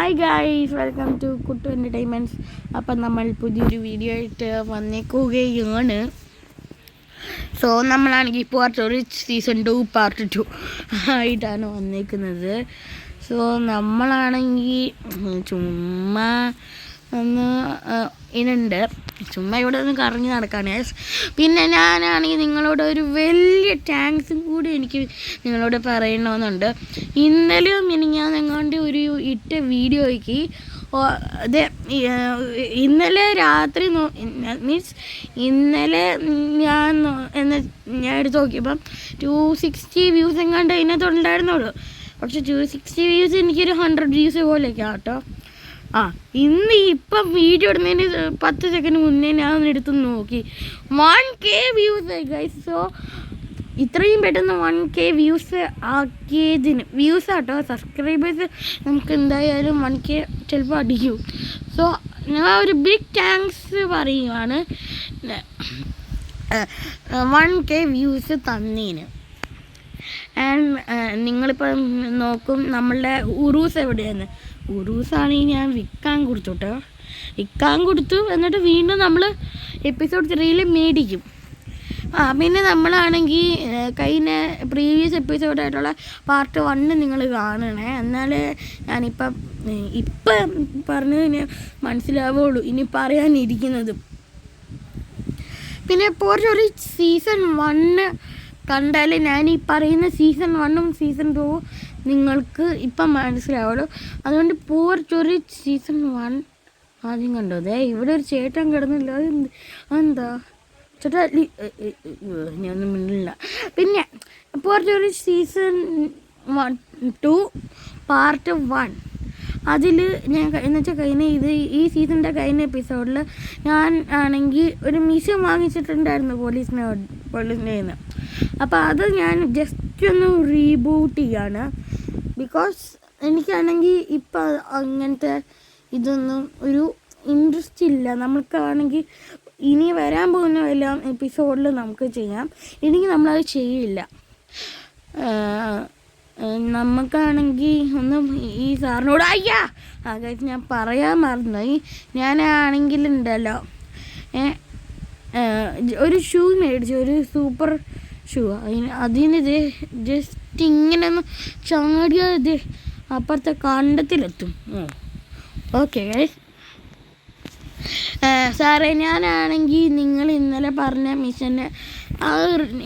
Hi guys, welcome to Kuttu entertainments. അപ്പം നമ്മൾ പുതിയൊരു വീഡിയോ ആയിട്ട് വന്നേക്കുകയാണ്. സോ നമ്മളാണെങ്കിൽ ഇപ്പോൾ സീസൺ 2 പാർട്ട് 2 ആയിട്ടാണ് വന്നേക്കുന്നത്. സോ നമ്മളാണെങ്കിൽ ചുമ്മാ ഒന്ന് ഇനുണ്ട്, ചുമ്മാ ഇവിടെ ഒന്ന് കറങ്ങി നടക്കാണ്. പിന്നെ ഞാനാണെങ്കിൽ നിങ്ങളോട് ഒരു വലിയ താങ്ക്സും കൂടി എനിക്ക് നിങ്ങളോട് പറയണമെന്നുണ്ട്. ഇന്നലെയും ഞാൻ എങ്ങാണ്ട് ഒരു ഇട്ട വീഡിയോയ്ക്ക് അതെ ഇന്നലെ രാത്രി മീൻസ് ഇന്നലെ ഞാൻ എടുത്ത് നോക്കിയപ്പം 260 വ്യൂസ് എങ്ങാണ്ട് അതിനകത്തുണ്ടായിരുന്നുള്ളൂ. പക്ഷെ 260 വ്യൂസ് എനിക്കൊരു 100 വ്യൂസ് പോലെയൊക്കെയാണ് കേട്ടോ. ഇപ്പം വീഡിയോ ഇടുന്നതിന് 10 സെക്കൻഡ് മുന്നേ ഞാൻ എടുത്ത് നോക്കി 1K വ്യൂസ് ആയി ഗൈസ്. സോ ഇത്രയും പെട്ടെന്ന് 1K വ്യൂസ് ആക്കിയതിന് വ്യൂസ് ആട്ടോ, സബ്സ്ക്രൈബേഴ്സ് നമുക്ക് എന്തായാലും 1K ചിലപ്പോൾ അടിക്കും. സോ ഞാൻ ഒരു ബിഗ് താങ്ക്സ് പറയുവാണ് 1K വ്യൂസ് തന്നതിന്. ആൻഡ് നിങ്ങളിപ്പം നോക്കും നമ്മളുടെ ഉറൂസ് എവിടെയാണ്. ഉറൂസാണെങ്കിൽ ഞാൻ വിൽക്കാൻ കൊടുത്തു കേട്ടോ, വിൽക്കാൻ കൊടുത്തു. എന്നിട്ട് വീണ്ടും നമ്മൾ എപ്പിസോഡ് 3 മേടിക്കും. പിന്നെ നമ്മളാണെങ്കിൽ കഴിഞ്ഞ പ്രീവിയസ് എപ്പിസോഡായിട്ടുള്ള പാർട്ട് 1 നിങ്ങൾ കാണണേ, എന്നാലേ ഞാനിപ്പം പറഞ്ഞതിന് മനസ്സിലാവുള്ളൂ ഇനി പറയാനിരിക്കുന്നത്. പിന്നെ ഇപ്പോൾ ഒരു സീസൺ 1 കണ്ടാൽ ഞാൻ ഈ പറയുന്ന സീസൺ 1ഉം സീസൺ 2ഉം നിങ്ങൾക്ക് ഇപ്പം മനസ്സിലാവുള്ളൂ. അതുകൊണ്ട് പോർച്ചൊരു സീസൺ 1 ആദ്യം കണ്ടോ. അതെ ഇവിടെ ഒരു ചേട്ടൻ കിടന്നില്ല, എന്താ ചേട്ടാ ഞാനൊന്നും മിണ്ടില്ല. പിന്നെ പോർച്ചൊരു സീസൺ 2 പാർട്ട് 1 അതിൽ ഞാൻ എന്നുവെച്ചാൽ ഈ സീസണിൻ്റെ കഴിഞ്ഞ എപ്പിസോഡിൽ ഞാൻ ആണെങ്കിൽ ഒരു മിഷൻ വാങ്ങിച്ചിട്ടുണ്ടായിരുന്നു പോലീസിൻ്റെ നിന്ന്. അപ്പോൾ അത് ഞാൻ ജസ്റ്റ് ഒന്ന് റീബൂട്ട് ചെയ്യാണ്. ബിക്കോസ് എനിക്കാണെങ്കിൽ ഇപ്പം അങ്ങനത്തെ ഇതൊന്നും ഒരു ഇൻട്രസ്റ്റ് ഇല്ല. നമുക്കാണെങ്കിൽ ഇനി വരാൻ പോകുന്ന എല്ലാം എപ്പിസോഡിൽ നമുക്ക് ചെയ്യാം, ഇല്ലെങ്കിൽ നമ്മളത് ചെയ്യില്ല. നമുക്കാണെങ്കിൽ ഒന്നും ഈ സാറിനോട് കാര്യം ഞാൻ പറയാൻ മറന്നു. ഞാനാണെങ്കിലുണ്ടല്ലോ ഒരു ഷൂ മേടിച്ചു, ഒരു സൂപ്പർ ഷൂ. അതിന് ജസ്റ്റ് ഇങ്ങനെ ഒന്ന് ചാടിയത് അപ്പുറത്തെ കണ്ടത്തിലെത്തും. Okay guys. സാറേ ഞാനാണെങ്കിൽ നിങ്ങൾ ഇന്നലെ പറഞ്ഞ മിഷനെ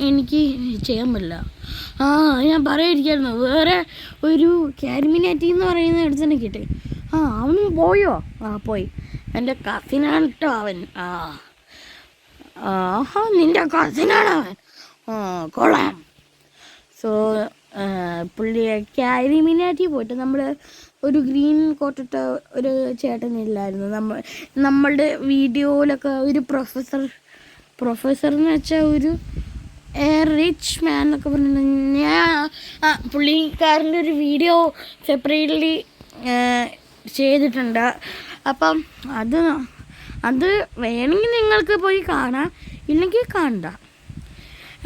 എനിക്ക് ചെയ്യാൻ പറ്റില്ല. ഞാൻ പറയാതിരിക്കായിരുന്നു. വേറെ ഒരു കാരിമിനാറ്റി എന്ന് പറയുന്ന എടുത്തന്നെ കിട്ടി. അവനും പോയോ? പോയി. എൻ്റെ കസിനാണ് കേട്ടോ അവൻ. നിൻ്റെ കസിനാണ് അവൻ. കൊള്ളാം. സോ പുള്ളിയെ കാരിമിനാറ്റി പോയിട്ട് നമ്മൾ ഒരു ഗ്രീൻ കോട്ടിട്ട ഒരു ചേട്ടനില്ലായിരുന്നു നമ്മളുടെ വീഡിയോയിലൊക്കെ ഒരു പ്രൊഫസർ എന്ന് വെച്ചാൽ ഒരു റിച്ച് മാൻ എന്നൊക്കെ പറഞ്ഞിട്ടുണ്ട്. ഞാൻ പുള്ളിക്കാരൻ്റെ ഒരു വീഡിയോ സെപ്പറേറ്റ്ലി ചെയ്തിട്ടുണ്ട്. അപ്പം അത് വേണമെങ്കിൽ നിങ്ങൾക്ക് പോയി കാണാം, ഇല്ലെങ്കിൽ കാണണ്ട.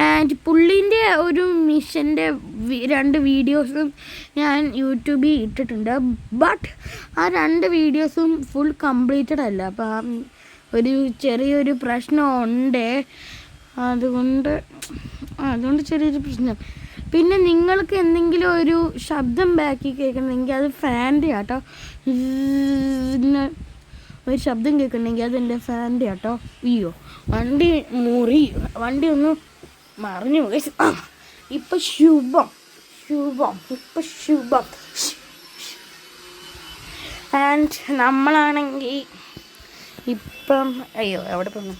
ആൻഡ് പുള്ളീൻ്റെ ഒരു മിഷൻ്റെ 2 വീഡിയോസും ഞാൻ യൂട്യൂബിൽ ഇട്ടിട്ടുണ്ട്. ബട്ട് ആ 2 വീഡിയോസും ഫുൾ കംപ്ലീറ്റഡ് അല്ല. അപ്പം ഒരു ചെറിയൊരു പ്രശ്നമുണ്ട്, അതുകൊണ്ട് ചെറിയൊരു പ്രശ്നം. പിന്നെ നിങ്ങൾക്ക് എന്തെങ്കിലും ഒരു ശബ്ദം ബാക്കി കേൾക്കണമെങ്കിൽ അത് ഫാൻ്റെ ആട്ടോ. ഒരു ശബ്ദം കേൾക്കണമെങ്കിൽ അതെൻ്റെ ഫാൻ്റെ ആട്ടോ. അയ്യോ വണ്ടി ഒന്ന് മറിഞ്ഞു. ഇപ്പം ശുഭം. ആൻഡ് നമ്മളാണെങ്കിൽ ഇപ്പം എവിടെ പോന്നു?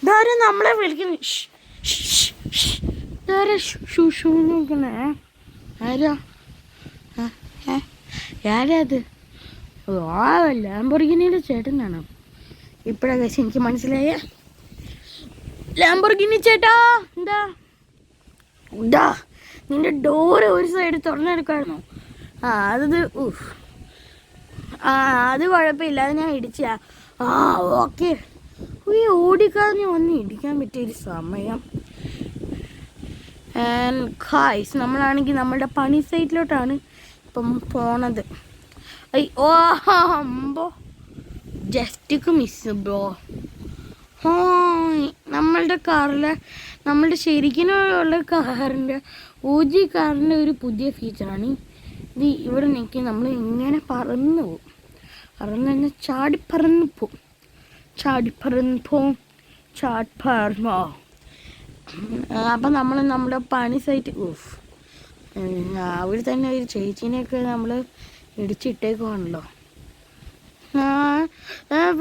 ഇതാരും നമ്മളെ വിളിക്കുന്നു. ഇതാരാ ഷൂ നോക്കണേ? ആരാ അത്? ലാംബോർഗിനിയുടെ ചേട്ടനാണോ? ഇപ്പോഴാ കഴിച്ച് എനിക്ക് മനസ്സിലായ. ലാംബോർഗിനി ചേട്ടാ, എന്താ നിന്റെ ഡോറ് ഒരു സൈഡ് തുറന്നെടുക്കായിരുന്നു? അത് കുഴപ്പമില്ല, അത് ഞാൻ ഇടിച്ച. ഓക്കെ. ഓടിക്കാതെ വന്ന് ഇടിക്കാൻ പറ്റിയൊരു സമയം. ആൻഡ് ഖായ്സ് നമ്മളാണെങ്കിൽ നമ്മളുടെ പണി സൈറ്റിലോട്ടാണ് ഇപ്പം പോണത്. ഓ അമ്പോ ജസ്റ്റിക്ക് മിസ് ബ്രോ. ഓ നമ്മളുടെ കാറിലെ നമ്മളുടെ ശരിക്കുള്ള കാറിൻ്റെ OG കാറിൻ്റെ ഒരു പുതിയ ഫീച്ചറാണ് ഇത്. ഇവിടെ നിൽക്കി നമ്മൾ ഇങ്ങനെ പറന്ന് പോവും. പറന്ന് തന്നെ ചാടിപ്പറന്ന് പോവും. ചാടിപ്പറന്നോ. അപ്പം നമ്മൾ നമ്മുടെ പണി സൈറ്റ് അവിടെ തന്നെ ഒരു ചേച്ചീനെയൊക്കെ നമ്മൾ ഇടിച്ചിട്ടേക്കുവാണല്ലോ.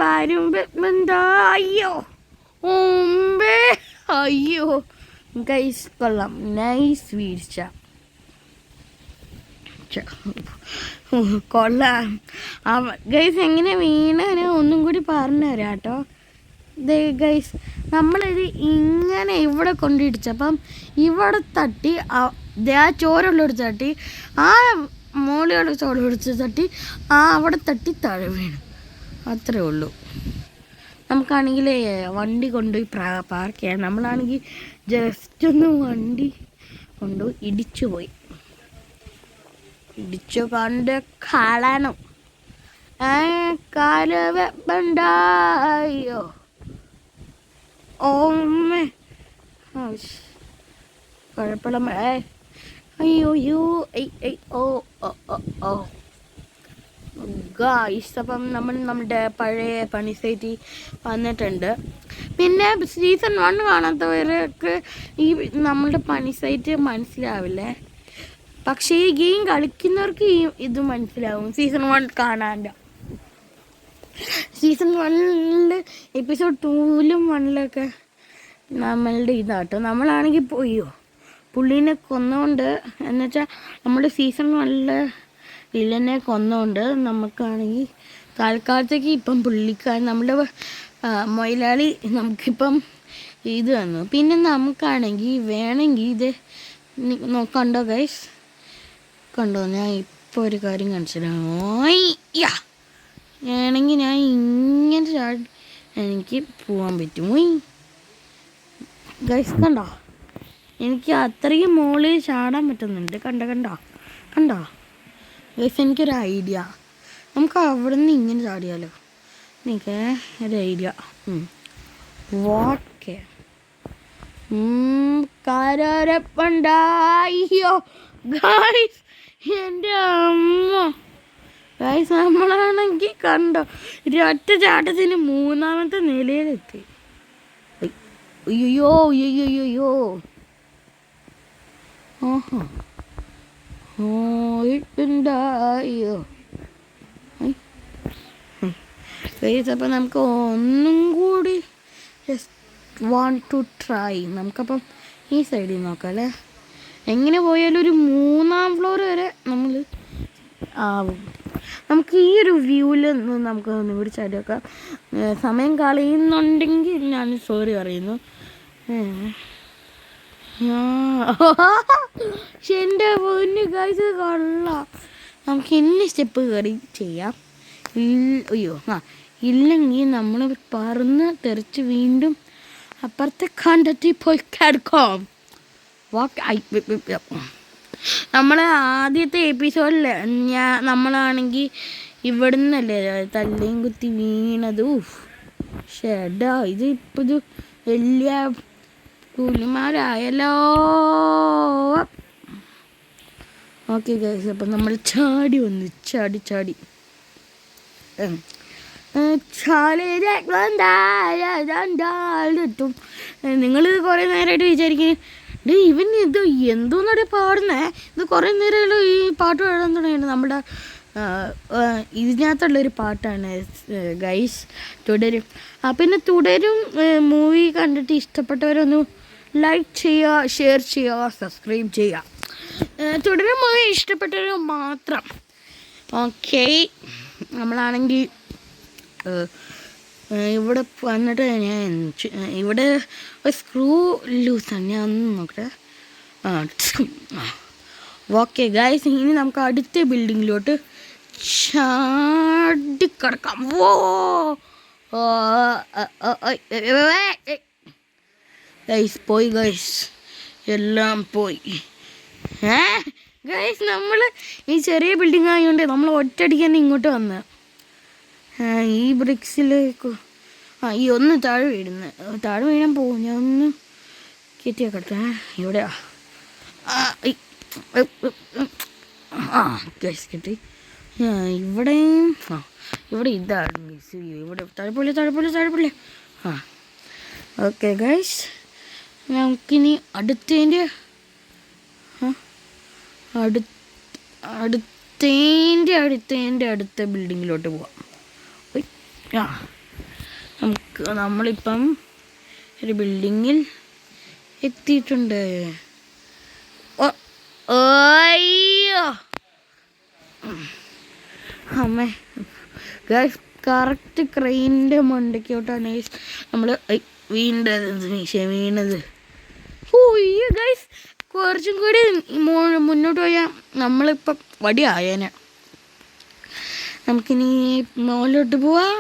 വരുമ്പോ അയ്യോ ഓമ്പേ അയ്യോ ഗൈസ് കൊള്ളാം. നൈസ് വീഴ്ച കൊള്ളാം. ഗൈസ് എങ്ങനെ വീണാന് ഒന്നും കൂടി പറഞ്ഞു തരാം കേട്ടോ. ഗൈസ് നമ്മളിത് ഇങ്ങനെ ഇവിടെ കൊണ്ടിടിച്ചപ്പം ഇവിടെ തട്ടി ആ ചോരുള്ളൊരു തട്ടി ആ മോളിയുള്ള ചോടുപിടിച്ച് തട്ടി അവിടെ തട്ടി താഴെ വീണു. അത്രേ ഉള്ളൂ. നമുക്കാണെങ്കിൽ വണ്ടി കൊണ്ടുപോയി പാർക്ക് ചെയ്യാം. നമ്മളാണെങ്കിൽ ജസ്റ്റ് ഒന്ന് വണ്ടി കൊണ്ടുപോയി ഇടിച്ചു കണ്ട് കളണം. കാലവെപ്പണ്ടായോ ഓമ്മേ കുഴപ്പമില്ല. അയ്യോ ഓ ഗായ്സ് അപ്പം നമ്മുടെ പഴയ പണി സൈറ്റിൽ വന്നിട്ടുണ്ട്. പിന്നെ സീസൺ 1 കാണാത്തവർക്ക് ഈ നമ്മളുടെ പണി സൈറ്റ് മനസ്സിലാവില്ലേ. പക്ഷേ ഈ ഗെയിം കളിക്കുന്നവർക്ക് ഇത് മനസ്സിലാവും. സീസൺ 1 കാണാൻ്റെ സീസൺ 1 എപ്പിസോഡ് 2 1 നമ്മളുടെ ഇതാട്ടോ. നമ്മളാണെങ്കിൽ പോയോ പുള്ളീനെ കൊന്നുകൊണ്ട് എന്നുവെച്ചാൽ നമ്മുടെ സീസൺ 1 വില്ലനെ കൊന്നുകൊണ്ട് നമുക്കാണെങ്കിൽ തൽക്കാലത്തേക്ക് ഇപ്പം പുള്ളിക്കാരൻ നമ്മുടെ മൊയിലാളി നമുക്കിപ്പം ഇത് തന്നു. പിന്നെ നമുക്കാണെങ്കിൽ വേണമെങ്കിൽ ഇത് കണ്ടോ ഗൈസ്, കണ്ടോ? ഞാൻ ഇപ്പോൾ ഒരു കാര്യം കാണിച്ചിട്ടാണ്. വേണമെങ്കിൽ ഞാൻ ഇങ്ങനെ ചാടി എനിക്ക് പോകാൻ പറ്റും. ഗൈസ് കണ്ടോ, എനിക്ക് അത്രയും മുകളിൽ ചാടാൻ പറ്റുന്നുണ്ട്. കണ്ടോ ഗൈസ്? എനിക്കൊരു ഐഡിയ, നമുക്ക് അവിടെ നിന്ന് ഇങ്ങനെ ചാടിയാലോ? എനിക്ക് ഒരു ഐഡിയ. ഓക്കെ കരപ്പണ്ടായോ ഗൈസ്, എൻ്റെ അമ്മ ഗൈസ്, നമ്മളാണെങ്കിൽ കണ്ടോ ഒരൊറ്റ ചാട്ടത്തിന് 3ാമത്തെ നിലയിലെത്തി. അയ്യോ ആഹാ ഉണ്ടായോ ഗൈസ്? അപ്പം നമുക്ക് ഒന്നും കൂടി ജസ്റ്റ് വാണ്ട് ടു ട്രൈ. നമുക്കപ്പം ഈ സൈഡിൽ നോക്കാം അല്ലേ. എങ്ങനെ പോയാലും ഒരു 3ാം ഫ്ലോർ വരെ നമ്മൾ ആവും. നമുക്ക് ഈ ഒരു വ്യൂവിൽ നമുക്ക് ഒന്നും കൂടി ചാടി വെക്കാം. സമയം കളയുന്നുണ്ടെങ്കിൽ ഞാൻ സോറി പറയുന്നു. പക്ഷെ എൻ്റെ പൊന്നു ഗൈസ് കൊള്ളാം. നമുക്ക് ഇനി സ്റ്റെപ്പ് കയറി ചെയ്യാം. ഇല്ലെങ്കിൽ നമ്മൾ പറന്ന് തെറിച്ച് വീണ്ടും അപ്പുറത്തെ കണ്ടെത്തി പോയി കിടക്കാം. നമ്മൾ ആദ്യത്തെ എപ്പിസോഡിൽ നമ്മളാണെങ്കിൽ ഇവിടെ നിന്നല്ലേ തല്ലിയും കുത്തി വീണത്. ഷെടാ, ഇത് ഇപ്പോൾ ഇത് വലിയ പുലിമാരായല്ലോ. ഓക്കെ ഗൈസ്, അപ്പം നമ്മൾ ചാടി നിങ്ങളിത് കുറേ നേരമായിട്ട് വിചാരിക്കും ഇവൻ ഇത് എന്തോന്നടെ പാടുന്നേ, ഇത് കുറേ നേരമല്ലോ ഈ പാട്ട് പാടാൻ തുടങ്ങിയിട്ട്. നമ്മുടെ ഇതിനകത്തുള്ളൊരു പാട്ടാണ് ഗൈസ്, തുടരും. പിന്നെ തുടരും മൂവി കണ്ടിട്ട് ഇഷ്ടപ്പെട്ടവരൊന്ന് ലൈക്ക് ചെയ്യുക, ഷെയർ ചെയ്യുക, സബ്സ്ക്രൈബ് ചെയ്യുക. തുടരും മൂവി ഇഷ്ടപ്പെട്ടവർ മാത്രം. ഓക്കെ, നമ്മളാണെങ്കിൽ ഇവിടെ വന്നിട്ട് ഞാൻ ഇവിടെ സ്ക്രൂ ലൂസാണ്, ഞാൻ ഒന്ന് നോക്കട്ടെ. ഓക്കെ ഗൈസ്, ഇനി നമുക്ക് അടുത്ത ബിൽഡിങ്ങിലോട്ട് ചാടിക്കിടക്കാം. ഗൈസ് പോയി, ഗൈസ് എല്ലാം പോയി. ഗൈസ് നമ്മൾ ഈ ചെറിയ ബിൽഡിംഗ് ആയതുകൊണ്ട് നമ്മൾ ഒറ്റയടിക്ക് തന്നെ ഇങ്ങോട്ട് വന്ന് ഈ ബ്രിക്സിലേക്ക് ഈ ഒന്ന് താഴെ വീഴാൻ പോകും. ഞാൻ ഒന്ന് കയറ്റിയാക്കട്ടെ. ഇവിടെയാ ഗൈസ് കിട്ടി. ഇവിടെയും ഇവിടെ ഇതാണ് ഗൈസ്. ഇവിടെ താഴെപ്പൊള്ളി. ഓക്കെ ഗൈസ്, നമുക്കിനി അടുത്തതിൻ്റെ അടുത്ത ബിൽഡിങ്ങിലോട്ട് പോവാം. നമ്മളിപ്പം ഒരു ബിൽഡിങ്ങിൽ എത്തിയിട്ടുണ്ട്. അയ്യോ അമ്മേ ഗൈസ്, കറക്റ്റ് ക്രെയിനിൻ്റെ മണ്ടയ്ക്കോട്ടാണ് നമ്മൾ വീണത്. ഓയ്യോ ഗൈസ്, കുറച്ചും കൂടി മുന്നോട്ട് പോയാൽ നമ്മളിപ്പം വടിയായേനെ. നമുക്കിനി മുകളിലോട്ട് പോവാം.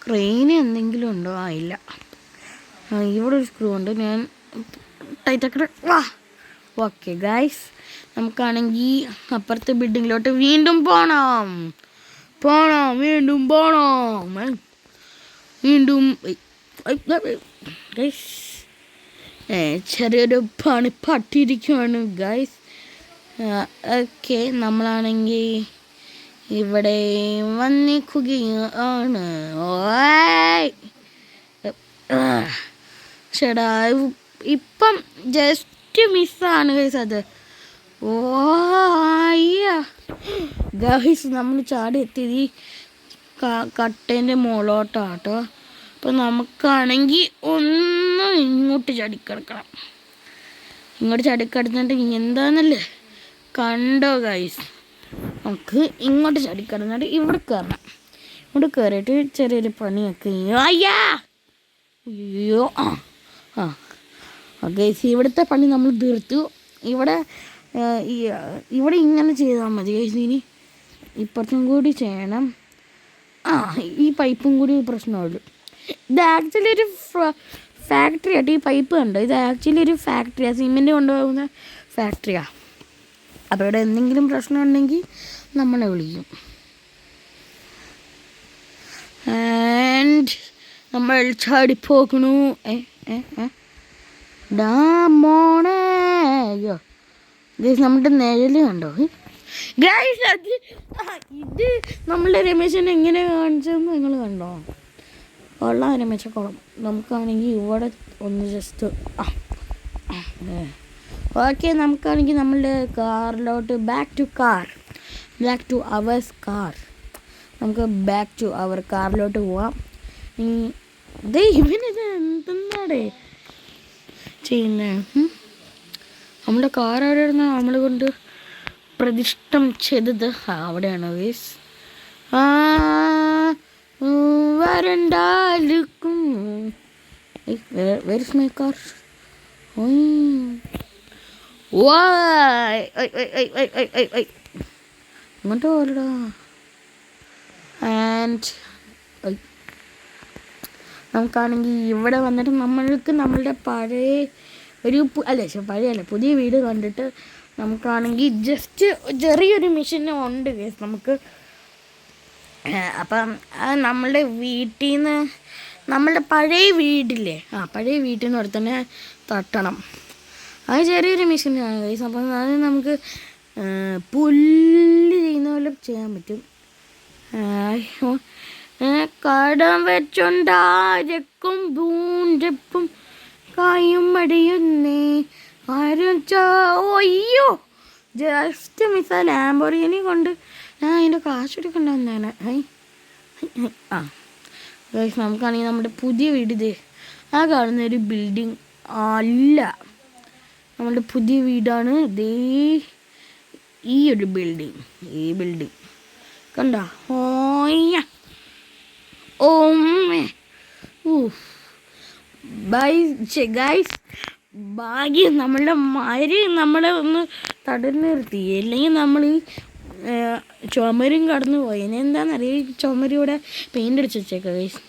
ക്രെയിൻ എന്തെങ്കിലും ഉണ്ടോ? ഇല്ല. ഇവിടെ ഒരു സ്ക്രൂ ഉണ്ട്, ഞാൻ ടൈറ്റാക്കട്ടെ. ഓക്കെ ഗൈസ്, നമുക്കാണെങ്കിൽ അപ്പുറത്തെ ബിൽഡിങ്ങിലോട്ട് വീണ്ടും പോകണം. ഗൈസ് ചെറിയൊരു പണി പട്ടിയിരിക്കുവാണ് ഗൈസ്. ഓക്കെ, നമ്മളാണെങ്കിൽ ഇവിടെ വന്നിക്കുകയാണ്. ചേടാ, ഇപ്പം ജസ്റ്റ് മിസ്സാണ് ഗൈസ് അത്. ഗൈസ്, നമ്മൾ ചാടി എത്തിയത് ഈ കട്ടേൻ്റെ മുകളോട്ടാട്ടോ. അപ്പം നമുക്കാണെങ്കിൽ ഒന്ന് ഇങ്ങോട്ട് ചാടിക്കിടക്കണം. ഇങ്ങോട്ട് ചാടിക്കിടന്നിട്ട് എന്താന്നല്ലേ കണ്ടോ ഗൈസ്. നമുക്ക് ഇങ്ങോട്ട് ചാടിക്കിടന്നിട്ട് ഇവിടെ കയറണം. ഇവിടെ കയറിയിട്ട് ചെറിയൊരു പണിയൊക്കെ. അയ്യോ ഗൈസ്, ഇവിടുത്തെ പണി നമ്മൾ തീർത്തു. ഇവിടെ ഇങ്ങനെ ചെയ്താൽ മതി ഗൈസ്. ഇനി ഇപ്പുറത്തും കൂടി ചെയ്യണം. ഈ പൈപ്പും കൂടി പ്രശ്നമുള്ളൂ. ഇത് ആക്ച്വലി ഒരു ഫാക്ടറി ആയിട്ട് ഈ പൈപ്പ് കണ്ടോ. ഇത് ആക്ച്വലി ഒരു ഫാക്ടറിയാണ്, സിമെൻറ്റ് കൊണ്ടുപോകുന്ന ഫാക്ടറിയാണ്. അപ്പോൾ ഇവിടെ എന്തെങ്കിലും പ്രശ്നം ഉണ്ടെങ്കിൽ നമ്മളെ വിളിക്കും. ആൻഡ് നമ്മൾ ചാടിപ്പോക്കണു. ഡാമോണയോ ഗൈസ്, നമ്മുടെ നിഴല് കണ്ടോ ഗൈസ്. ഇത് നമ്മളുടെ രമേശനെ എങ്ങനെ കാണിച്ചതെന്ന് നിങ്ങൾ കണ്ടോ? കൊള്ളാം രമേശക്കുളം. നമുക്കാണെങ്കിൽ ഇവിടെ ഒന്ന് ജസ്റ്റ് ഓക്കെ, നമുക്കാണെങ്കിൽ നമ്മളുടെ കാറിലോട്ട് ബാക്ക് ടു അവേഴ്സ് കാർ. നമുക്ക് ബാക്ക് ടു അവർ കാറിലോട്ട് പോവാം. ഇവനിത് എന്തെന്നാടേ ചെയ്യുന്നത്? നമ്മുടെ കാർ അവിടെ ഇരുന്ന നമ്മൾ കൊണ്ട് പ്രതിഷ്ഠം ചെയ്തത് അവിടെയാണ് ഗൈസ്. വരണ്ടാലും വേർ ഇസ് മൈ കാർ? ഇങ്ങോട്ട് പോലടാ. ആൻഡ് നമുക്കാണെങ്കിൽ ഇവിടെ വന്നിട്ട് നമ്മളുടെ പുതിയ വീട് കണ്ടിട്ട് നമുക്കാണെങ്കിൽ ജസ്റ്റ് ചെറിയൊരു മെഷീൻ ഉണ്ട് കേസ് നമുക്ക്. അപ്പം നമ്മളുടെ വീട്ടിൽ നിന്ന് നമ്മളുടെ പഴയ വീട്ടില്ലേ, പഴയ വീട്ടിൽ നിന്ന് അവിടെ തന്നെ തട്ടണം. അത് ചെറിയൊരു മെഷീനാണ് കേസ്. അപ്പം അത് നമുക്ക് പുല്ല് ചെയ്യുന്ന പോലെ ചെയ്യാൻ പറ്റും. കടം വെച്ചുണ്ടാരക്കും പൂഞ്ചപ്പും കായും മടിയുന്നേ അയ്യോ ജസ്റ്റ് മിസ്സാ. ലാംബോർഗിനി കൊണ്ട് ഞാൻ അതിൻ്റെ കാശ് എടുക്കണ്ട വന്നേനെ. ഗൈസ്, നമുക്കാണെങ്കിൽ നമ്മുടെ പുതിയ വീട് ഇത് കാണുന്നൊരു ബിൽഡിംഗ് അല്ല, നമ്മളുടെ പുതിയ വീടാണ്. ഇതേ ഈ ഒരു ബിൽഡിംഗ് കണ്ടോ? ഗൈസ്, ഭാഗ്യം നമ്മളുടെ നമ്മളെ ഒന്ന് തടഞ്ഞു നിർത്തി, അല്ലെങ്കിൽ നമ്മൾ ഈ ചുമരും കടന്നു പോയി. എന്താണെന്നറിയാം, ഈ ചുമരിവിടെ പെയിൻ്റ് അടിച്ച് വെച്ചേക്കാം ഗൈസ്.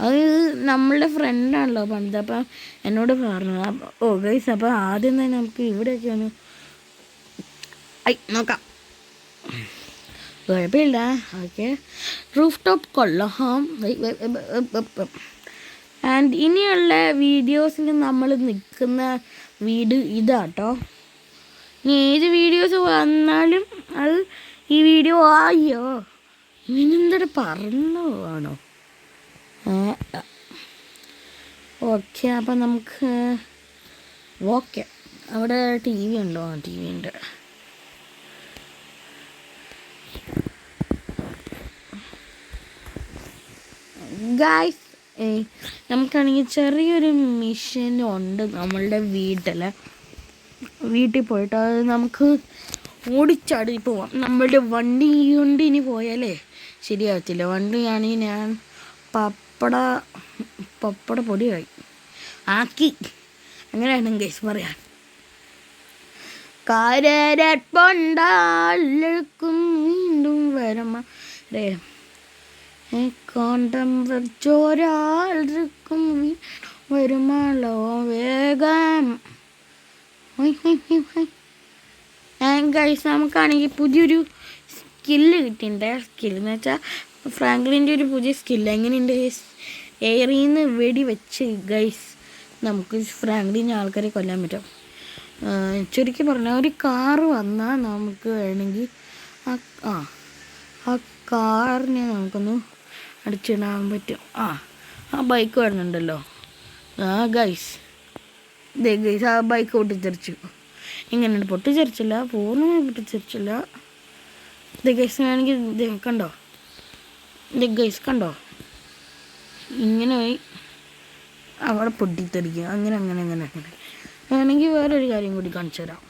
അത് നമ്മളുടെ ഫ്രണ്ടാണല്ലോ പണ്ട്. അപ്പം എന്നോട് പറഞ്ഞു. ഓ ഗൈസ്, അപ്പോൾ ആദ്യം തന്നെ നമുക്ക് ഇവിടെയൊക്കെ ഒന്ന് നോക്കാം. കുഴപ്പമില്ല. ഓക്കെ, റൂഫ് ടോപ്പ് കൊള്ളാം. ആൻഡ് ഇനിയുള്ള വീഡിയോസിൽ നമ്മൾ നിൽക്കുന്ന വീട് ഇതാട്ടോ. ഇനി ഏത് വീഡിയോസ് വന്നാലും അത് ഈ വീഡിയോ ആയോ ഇനിന്തൊരു പറഞ്ഞു ആണോ? ഓക്കെ, അപ്പം നമുക്ക് ഓക്കെ. അവിടെ ടി വി ഉണ്ടോ? ടി വി ഉണ്ട്. ഗായ്സ്, നമുക്കാണെങ്കിൽ ചെറിയൊരു മിഷൻ ഉണ്ട് നമ്മളുടെ വീട്ടിൽ പോയിട്ട്. അത് നമുക്ക് ഓടിച്ചാടി പോവാം. നമ്മളുടെ വണ്ടി കൊണ്ട് ഇനി പോയാലേ ശരിയാകത്തില്ല. വണ്ടിയാണെങ്കിൽ ഞാൻ പപ്പട പൊടി ആക്കി, അങ്ങനെയാണ് ഗൈസ് പറയാൻ. കാരപ്പൊണ്ടാൾക്കും വീണ്ടും വരമ കോണ്ടം വെച്ചോരാൾക്കും വരുമാളോ വേഗം. ഗൈസ്, നമുക്കാണെങ്കിൽ പുതിയൊരു സ്കില്ല് കിട്ടിയിട്ടുണ്ട്. സ്കില്ലെന്ന് വെച്ചാൽ ഫ്രാങ്ക്ലിൻ്റെ ഒരു പുതിയ സ്കില്ല്. എങ്ങനെയുണ്ട്? എയറിൽ നിന്ന് വെടി വെച്ച് ഗൈസ് നമുക്ക് ഫ്രാങ്ക്ലിൻ്റെ ആൾക്കാരെ കൊല്ലാൻ പറ്റും. ചുരുക്കി പറഞ്ഞാൽ ഒരു കാറ് വന്നാൽ നമുക്ക് വേണമെങ്കിൽ ആ കാറിനെ നമുക്കൊന്ന് അടിച്ചിടാൻ പറ്റും. ആ ബൈക്ക് വരുന്നുണ്ടല്ലോ. ഗൈസ്, ഗൈസ്, ആ ബൈക്ക് പൊട്ടിത്തെറിച്ചു. ഇങ്ങനെ പൊട്ടിത്തെറിച്ചില്ല, പൂർണ്ണമായി പൊട്ടിത്തെറിച്ചില്ല. ഗൈസ് വേണമെങ്കിൽ കണ്ടോ? ഗൈസ് കണ്ടോ? ഇങ്ങനെ പോയി അവിടെ പൊട്ടിത്തെറിക്കുക. അങ്ങനെ വേണമെങ്കിൽ വേറൊരു കാര്യം കൂടി കാണിച്ചു തരാം.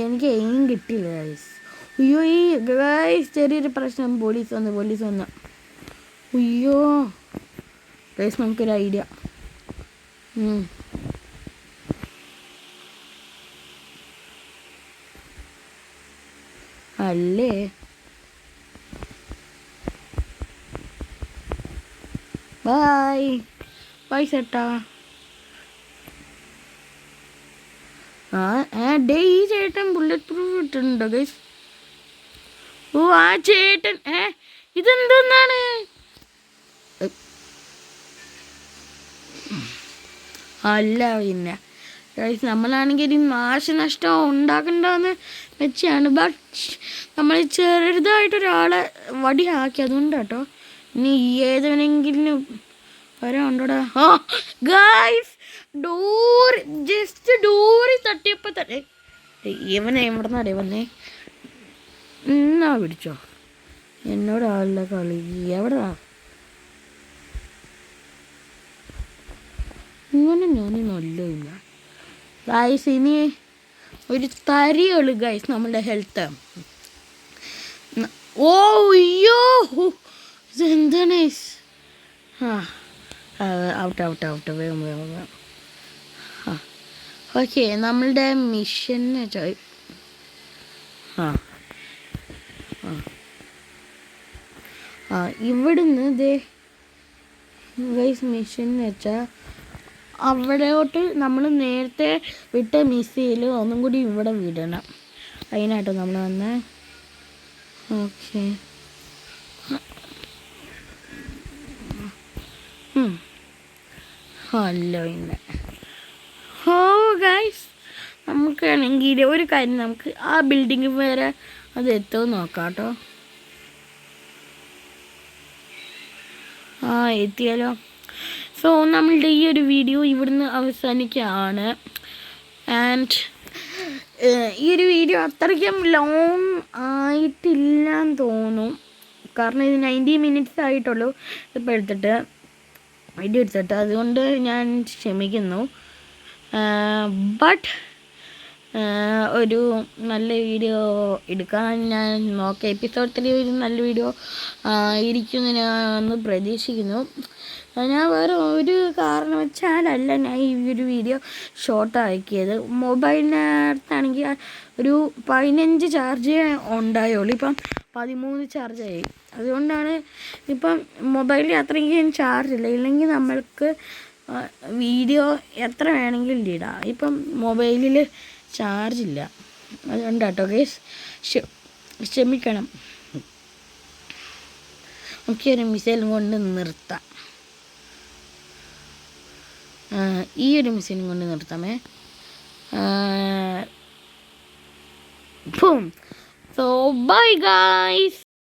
എനിക്ക് എയും കിട്ടിയില്ല ഗൈസ്. അയ്യോ, ഈ ഗൈസ് ചെറിയൊരു പ്രശ്നം. പോലീസ് വന്നു. അയ്യോ ഗൈസ്, നമുക്കൊരു ഐഡിയ. അല്ലേ ബൈ ചേട്ടാ. ഈ ചേട്ടൻ ബുള്ളറ്റ് പ്രൂഫ് ഇട്ടിട്ടുണ്ടോ ഗൈസ്? ഓ, ആ ചേട്ടൻ ഇതെന്താണ്? അല്ല പിന്നെ ഗൈസ്, നമ്മളാണെങ്കിൽ നാശനഷ്ടം ഉണ്ടാക്കണ്ടെന്ന് വെച്ചാണ്. ബട്ട് നമ്മൾ ചെറുതായിട്ടൊരാളെ വടിയാക്കി, അതുകൊണ്ട് കേട്ടോ. ഇനി ഏതെങ്കിലും വരാണ്ടോടാ. ഗൈസ്, ഡോറി തട്ടിയപ്പോൾ തന്നെ ഇവനെ എവിടെ നിന്നടേ വന്നേ? എന്നാ പിടിച്ചോ? എന്നോടാണല്ലോ കളി. എവിടാ ഇങ്ങനെ? ഞാനൊന്നുമില്ല ഗൈസ്. ഇനി ഒരു തരിയുള്ളൂ ഗൈസ് നമ്മളുടെ ഹെൽത്ത്. ഓ അയ്യോ, ഇതെന്താണ്? ഔട്ട് വേഗം. ഓക്കെ, നമ്മളുടെ മിഷൻ ഇവിടുന്ന് ഗൈസ് മിഷൻ എന്ന് വെച്ചാൽ അവിടോട്ട് നമ്മൾ നേരത്തെ വിട്ട മിസൈൽ ഒന്നും കൂടി ഇവിടെ വിടണം. അതിനായിട്ട് നമ്മൾ വന്ന് ഓക്കെ. അല്ലോ ഇന്ന് ഗൈസ്, നമുക്കാണെങ്കിൽ ഒരു കാര്യം, നമുക്ക് ആ ബിൽഡിങ് വരെ അത് എത്തുമെന്ന് നോക്കാം കേട്ടോ. എത്തിയാലോ. സോ നമ്മളുടെ ഈ ഒരു വീഡിയോ ഇവിടുന്ന് അവസാനിക്കുകയാണ്. ആൻഡ് ഈ ഒരു വീഡിയോ അത്രയ്ക്കും ലോങ് ആയിട്ടില്ലെന്ന് തോന്നും. കാരണം ഇത് 90 minutes ആയിട്ടുള്ളൂ ഇപ്പോൾ വീഡിയോ എടുത്തിട്ട്. അതുകൊണ്ട് ഞാൻ ക്ഷമിക്കുന്നു. ബട്ട് ഒരു നല്ല വീഡിയോ എടുക്കാൻ ഞാൻ നോക്കാം. എപ്പിസോഡ് 3 ഒരു നല്ല വീഡിയോ ഇരിക്കുമെന്ന് ഞാൻ പ്രതീക്ഷിക്കുന്നു. ഞാൻ വേറെ ഒരു കാരണവശാലല്ല ഞാൻ ഈ ഒരു വീഡിയോ ഷോർട്ട് ആക്കിയത്. മൊബൈലിനകത്താണെങ്കിൽ ഒരു 15 ചാർജ് ഉണ്ടായുള്ളൂ. ഇപ്പം 13 ചാർജായി. അതുകൊണ്ടാണ് ഇപ്പം മൊബൈലിൽ അത്രയ്ക്കും ചാർജില്ല. ഇല്ലെങ്കിൽ നമ്മൾക്ക് വീഡിയോ എത്ര വേണമെങ്കിലും ഇടാം. ഇപ്പം മൊബൈലിൽ ചാർജില്ല. അതുകൊണ്ട് കേട്ടോ ഗൈസ്, ക്ഷമിക്കണം. നമുക്കൊരു മിസൈലും കൊണ്ട് നിർത്താം. ഈ ഒരു മിസൈലും കൊണ്ട് നിർത്താമേ. So bye guys.